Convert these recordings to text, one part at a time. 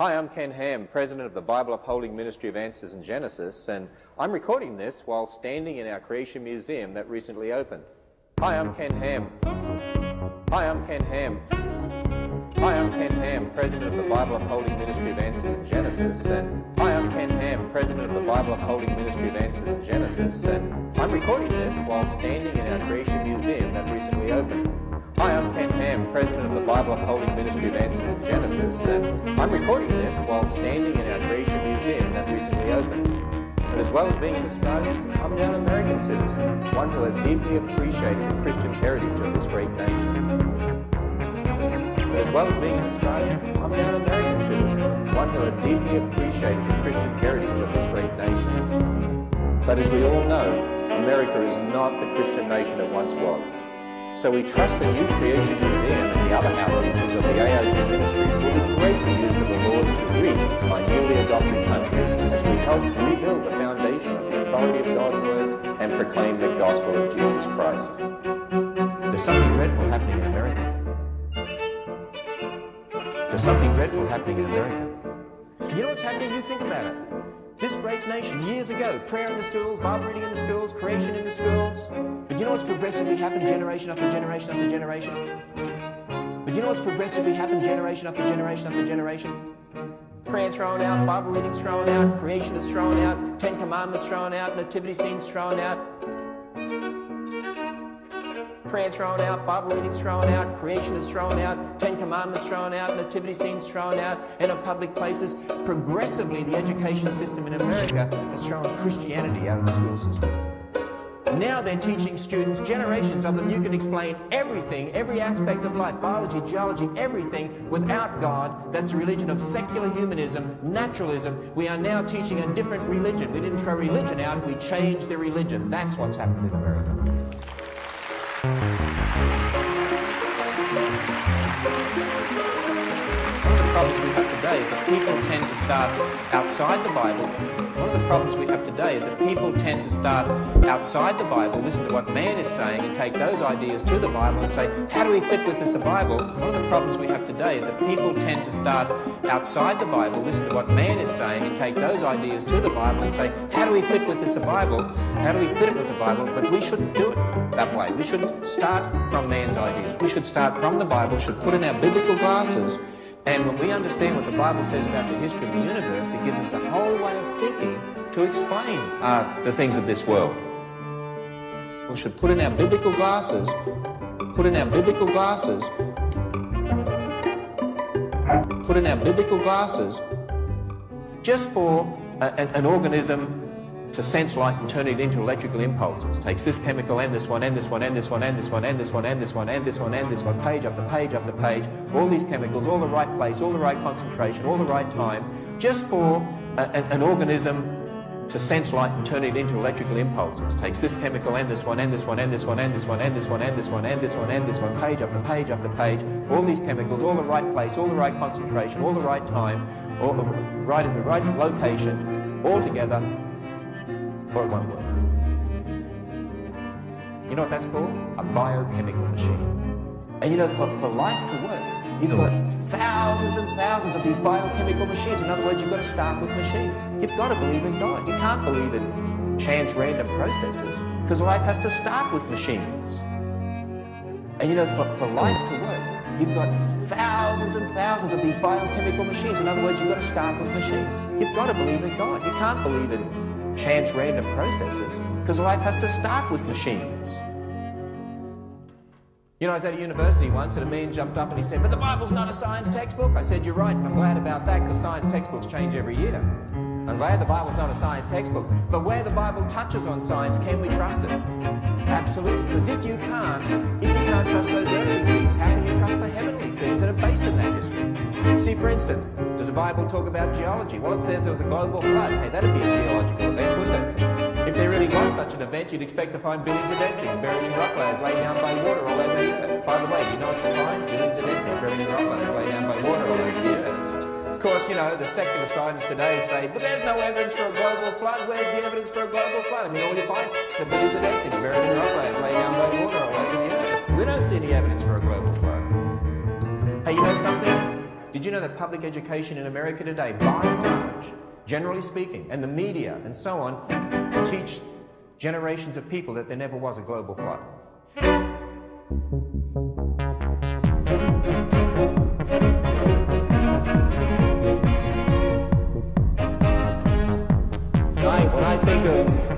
Hi, I'm Ken Ham, President of the Bible Upholding Ministry of Answers in Genesis, and I'm recording this while standing in our Creation Museum that recently opened. Hi, I'm Ken Ham. Hi, I'm Ken Ham. Hi, I'm Ken Ham, President of the Bible Upholding Ministry of Answers in Genesis, and hi, I'm Ken Ham, President of the Bible Upholding Ministry of Answers in Genesis, and I'm recording this while standing in our Creation Museum that recently opened. Hi, I'm Ken Ham, President of the Bible Upholding Ministry of Answers in Genesis, and I'm recording this while standing in our Creation Museum that recently opened. But as well as being an Australian, I'm now an American citizen, one who has deeply appreciated the Christian heritage of this great nation. But as well as being an Australian, I'm now an American citizen, one who has deeply appreciated the Christian heritage of this great nation. But as we all know, America is not the Christian nation it once was. So we trust the new Creation Museum and the other outreaches of the AOT ministries will be greatly used of the Lord to reach my newly adopted country as we help rebuild the foundation of the authority of God's Word and proclaim the gospel of Jesus Christ. There's something dreadful happening in America. There's something dreadful happening in America. You know what's happening? You think about it. This great nation, years ago, prayer in the schools, Bible reading in the schools, creation in the schools. But you know what's progressively happened generation after generation after generation? But you know what's progressively happened generation after generation after generation? Prayer thrown out, Bible readings thrown out, creation is thrown out, 10 Commandments thrown out, nativity scenes thrown out. Prayer thrown out, Bible readings thrown out, creation is thrown out, 10 Commandments thrown out, nativity scenes thrown out, and in public places. Progressively, the education system in America has thrown Christianity out of the school system. Now they're teaching students, generations of them, you can explain everything, every aspect of life, biology, geology, everything without God. That's the religion of secular humanism, naturalism. We are now teaching a different religion. We didn't throw religion out, we changed the religion. That's what's happened in America. One of the problems we have today is that people tend to start outside the Bible. One of the problems we have today is that people tend to start outside the Bible, listen to what man is saying, and take those ideas to the Bible and say, how do we fit with this Bible? One of the problems we have today is that people tend to start outside the Bible, listen to what man is saying, and take those ideas to the Bible and say, how do we fit with this Bible? How do we fit it with the Bible? But we shouldn't do it that way. We shouldn't start from man's ideas. We should start from the Bible, should put in our biblical glasses. And when we understand what the Bible says about the history of the universe, it gives us a whole way of thinking to explain the things of this world. We should put in our biblical glasses, put in our biblical glasses, put in our biblical glasses, just for an organism to sense light and turn it into electrical impulses. Takes this chemical and this one and this one and this one and this one and this one and this one and this one and this one, page after page after page, all these chemicals, all the right place, all the right concentration, all the right time, just for an organism to sense light and turn it into electrical impulses. Takes this chemical and this one and this one and this one and this one and this one and this one and this one and this one, page after page after page, all these chemicals, all the right place, all the right concentration, all the right time, all the right at the right location, all together, or it won't work. You know what that's called? A biochemical machine. And you know, for life to work, you've got thousands and thousands of these biochemical machines. In other words, you've got to start with machines. You've got to believe in God. You can't believe in chance random processes, because life has to start with machines. And you know, for life to work, you've got thousands and thousands of these biochemical machines. In other words, you've got to start with machines. You've got to believe in God. You can't believe in chance random processes, because life has to start with machines. You know, I was at a university once and a man jumped up and he said, but the Bible's not a science textbook. I said, you're right, and I'm glad about that, because science textbooks change every year. I'm glad the Bible's not a science textbook, but where the Bible touches on science, can we trust it? Absolutely, because if you can't trust those earthly things, how can you trust the heavenly things that are based in that history? See, for instance, does the Bible talk about geology? Well, it says there was a global flood. Hey, that'd be a geological event, wouldn't it? If there really was such an event, you'd expect to find billions of dead things buried in rock layers laid down by water all over the earth. By the way, do you know what you find? Billions of dead things buried in rock layers laid down by water all over the earth. Of course, you know, the secular scientists today say, but there's no evidence for a global flood. Where's the evidence for a global flood? I mean, all you find are billions of dead things buried in rock layers laid down by water all over the earth. We don't see any evidence for a global flood. Hey, you know something? Did you know that public education in America today, by and large, generally speaking, and the media and so on, teach generations of people that there never was a global flood?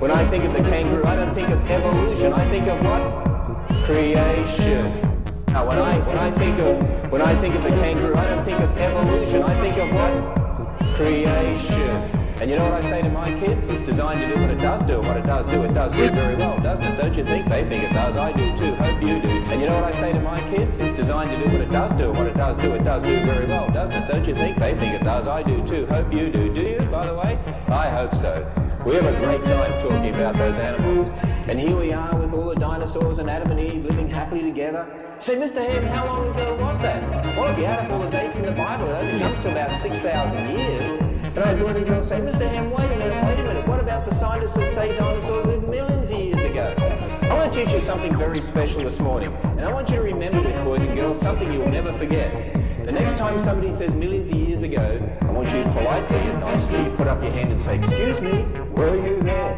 When I think of the kangaroo, I don't think of evolution. I think of what? Creation. Now, when I think of the kangaroo, I don't think of evolution. I think of what? Creation. And you know what I say to my kids? It's designed to do what it does do. What it does do very well, doesn't it? Don't you think? They think it does. I do too. Hope you do. And you know what I say to my kids? It's designed to do what it does do. What it does do very well, doesn't it? Don't you think? They think it does. I do too. Hope you do. Do you, by the way? I hope so. We have a great time talking about those animals. And here we are with all the dinosaurs and Adam and Eve living happily together. Say, Mr. Ham, how long ago was that? Well, if you add up all the dates in the Bible, it only comes to about 6,000 years. And I boys and girls say, Mr. Ham, wait a minute, what about the scientists that say dinosaurs lived millions of years ago? I want to teach you something very special this morning. And I want you to remember this, boys and girls, something you'll never forget. The next time somebody says millions of years ago, I want you to politely and nicely put up your hand and say, excuse me, were you there?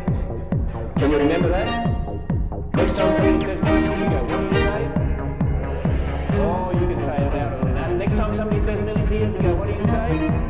Can you remember that? Next time somebody says millions of years ago, what do you say? Oh, you can say it louder than that. Next time somebody says millions of years ago, what do you say?